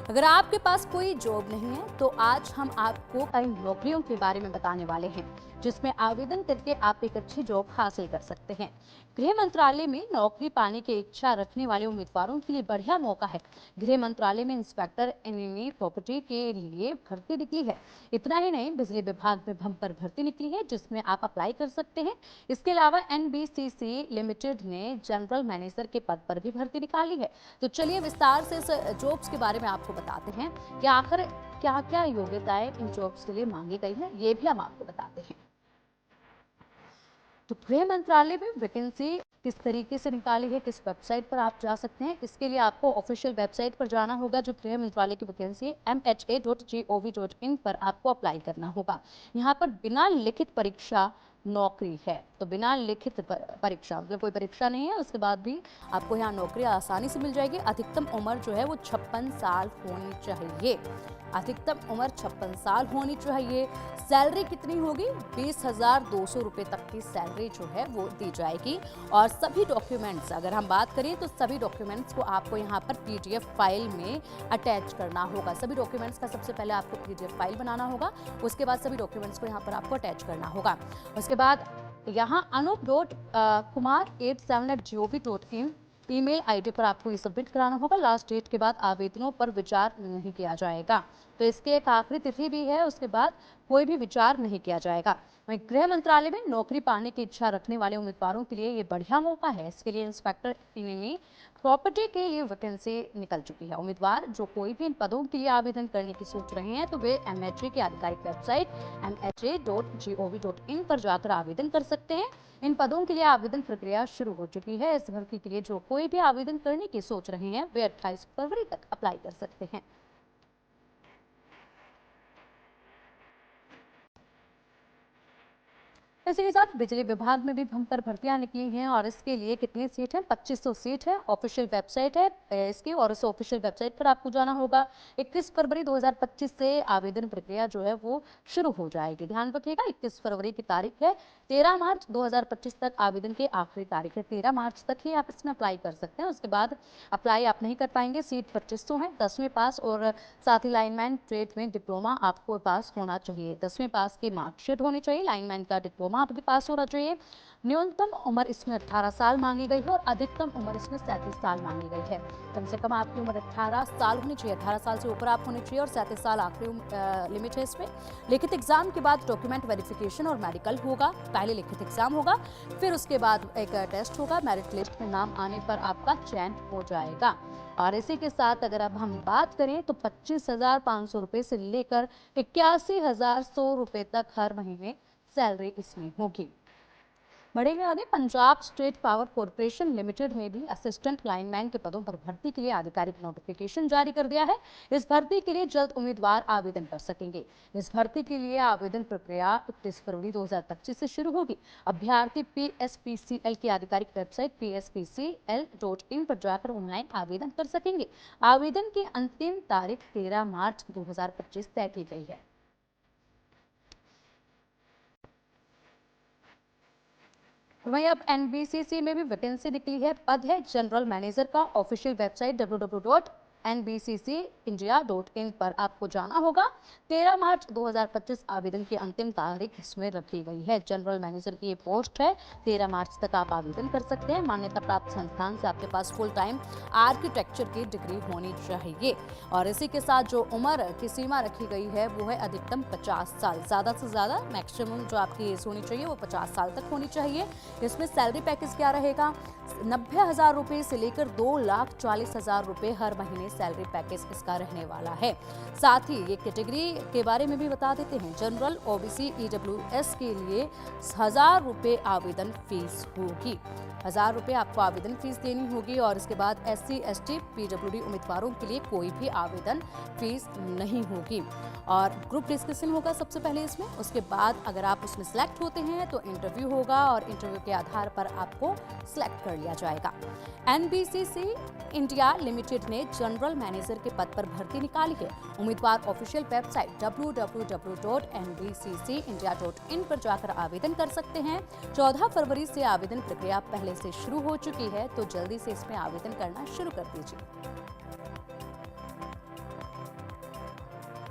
अगर आपके पास कोई जॉब नहीं है तो आज हम आपको कई नौकरियों के बारे में बताने वाले हैं जिसमें आवेदन करके आप एक अच्छी जॉब हासिल कर सकते हैं। गृह मंत्रालय में नौकरी पाने की इच्छा रखने वाले उम्मीदवारों के लिए बढ़िया मौका है। गृह मंत्रालय में इंस्पेक्टर एनिमी प्रॉपर्टी के लिए भर्ती निकली है। इतना ही नहीं, बिजली विभाग में बम्पर भर्ती निकली है जिसमें आप अप्लाई कर सकते हैं। इसके अलावा एनबीसीसी लिमिटेड ने जनरल मैनेजर के पद पर भी भर्ती निकाली है। तो चलिए विस्तार से इस जॉब्स के बारे में आपको बताते हैं कि आखिर क्या क्या योग्यताएं इन जॉब्स के लिए मांगी गई है, ये भी हम आपको बताते हैं। तो गृह मंत्रालय में वैकेंसी किस तरीके से निकाली है, किस वेबसाइट पर आप जा सकते हैं, इसके लिए आपको ऑफिशियल वेबसाइट पर जाना होगा। जो गृह मंत्रालय की वैकेंसी है mha.gov.in पर आपको अप्लाई करना होगा। यहाँ पर बिना लिखित परीक्षा नौकरी है। तो बिना लिखित परीक्षा मतलब कोई परीक्षा नहीं है, उसके बाद भी आपको यहाँ नौकरी आसानी से मिल जाएगी। अधिकतम उम्र जो है वो 56 साल होनी चाहिए। अधिकतम उम्र 56 साल होनी चाहिए। सैलरी कितनी होगी? 20,200 रुपये तक की सैलरी जो है वो दी जाएगी। और सभी डॉक्यूमेंट्स, अगर हम बात करें तो सभी डॉक्यूमेंट्स को आपको यहाँ पर पीडीएफ फाइल में अटैच करना होगा। सभी डॉक्यूमेंट्स का सबसे पहले आपको पीडीएफ फाइल बनाना होगा, उसके बाद सभी डॉक्यूमेंट्स को यहाँ पर आपको अटैच करना होगा। उसके बाद यहाँ anup.kumar87@gov.in ईमेल आईडी पर आपको ये सबमिट कराना होगा। लास्ट डेट के बाद आवेदनों पर विचार नहीं किया जाएगा। तो इसके एक आखिरी तिथि भी है, उसके बाद कोई भी विचार नहीं किया जाएगा। वहीं गृह मंत्रालय में नौकरी पाने की इच्छा रखने वाले उम्मीदवारों के लिए ये बढ़िया मौका है। इसके लिए इंस्पेक्टर प्रॉपर्टी के लिए वैकेंसी निकल चुकी है। उम्मीदवार जो कोई भी इन पदों के लिए आवेदन करने की सोच रहे हैं तो वे MHA की आधिकारिक वेबसाइट mha.gov.in पर जाकर आवेदन कर सकते हैं। इन पदों के लिए आवेदन प्रक्रिया शुरू हो चुकी है। इस भर्ती के लिए जो कोई भी आवेदन करने की सोच रहे हैं वे 28 फरवरी तक अप्लाई कर सकते हैं। इसी के साथ बिजली विभाग में भी बम्पर भर्तियां निकली हैं और इसके लिए कितनी सीट है? 2500 सीट है। ऑफिशियल वेबसाइट है इसकी और इस ऑफिशियल वेबसाइट पर आपको जाना होगा। 21 फरवरी 2025 से आवेदन प्रक्रिया जो है वो शुरू हो जाएगी। ध्यान रखिएगा, 21 फरवरी की तारीख है। 13 मार्च 2025 तक आवेदन की आखिरी तारीख है। 13 मार्च तक ही आप इसमें अप्लाई कर सकते हैं। उसके बाद अप्लाई आप नहीं कर पाएंगे। सीट 2500 है। 10वीं पास और साथ ही लाइनमैन ट्रेड में डिप्लोमा आपको पास होना चाहिए। 10वीं पास की मार्कशीट होनी चाहिए। लाइनमैन का डिप्लोमा आपके पास होना चाहिए। न्यूनतम उम्र इसमें 18 साल मांगी गई है और अधिकतम उम्र इसमें 37 साल मांगी गई है। कम से कम आपकी उम्र 18 साल होनी चाहिए। 18 साल से ऊपर आप होने चाहिए और 37 साल आखिरी लिमिट है इसमें। लिखित एग्जाम के बाद डॉक्यूमेंट वेरिफिकेशन और मेडिकल होगा। पहले लिखित एग्जाम होगा, फिर उसके बाद एक टेस्ट होगा। मेरिट लिस्ट में नाम आने पर आपका चयन हो जाएगा। और इसी के साथ अगर अब हम बात करें तो 25,500 रुपये से लेकर 81,100 रुपये तक हर महीने सैलरी इसमें होगी। बढ़ेगा आगे, Punjab state power corporation limited में भी असिस्टेंट लाइनमैन के पदों पर भर्ती के लिए आधिकारिक नोटिफिकेशन जारी कर दिया है। इस भर्ती के लिए जल्द उम्मीदवार आवेदन कर सकेंगे। इस भर्ती के लिए आवेदन प्रक्रिया 31 फरवरी 2025 से शुरू होगी। अभ्यर्थी PSPCL की आधिकारिक वेबसाइट pspcl.in पर जाकर ऑनलाइन आवेदन कर सकेंगे। आवेदन की अंतिम तारीख 13 मार्च 2025 तय की गई है। वहीं अब NBCC में भी वैकेंसी निकली है। पद है जनरल मैनेजर का। ऑफिशियल वेबसाइट www.nbccindia.in पर आपको जाना होगा। 13 मार्च 2025 आवेदन की अंतिम तारीख इसमें रखी गई है। जनरल मैनेजर की ये पोस्ट है। 13 मार्च तक आप आवेदन कर सकते हैं। मान्यता प्राप्त संस्थान से आपके पास फुल टाइम आर्किटेक्चर की डिग्री होनी चाहिए। और इसी के साथ जो उम्र की सीमा रखी गई है वो है अधिकतम 50 साल। ज़्यादा से ज़्यादा मैक्सिमम जो आपकी एज होनी चाहिए वो 50 साल तक होनी चाहिए। इसमें सैलरी पैकेज क्या रहेगा? 90,000 रुपये से लेकर 2,40,000 रुपये हर महीने सैलरी पैकेज इसका रहने वाला है। साथ ही ये कैटेगरी के बारे में भी बता देते हैं। जनरल, OBC, EWS के लिए 1,000 रुपये आवेदन फीस होगी। 1,000 रुपये आपको आवेदन फीस देनी होगी। और इसके बाद SC, ST, PWD उम्मीदवारों के लिए कोई भी आवेदन फीस नहीं होगी। और ग्रुप डिस्कशन होगा सबसे पहले इसमें। उसके बाद अगर आप उसमें सेलेक्ट होते हैं तो इंटरव्यू होगा और इंटरव्यू के आधार पर आपको सिलेक्ट कर लिया जाएगा। NBCC इंडिया लिमिटेड ने जनरल मैनेजर के पद पर भर्ती निकाली है। उम्मीदवार ऑफिशियल वेबसाइट www.nbccindia.in पर जाकर आवेदन कर सकते हैं। 14 फरवरी से आवेदन प्रक्रिया पहले से शुरू हो चुकी है, तो जल्दी से इसमें आवेदन करना शुरू कर दीजिए।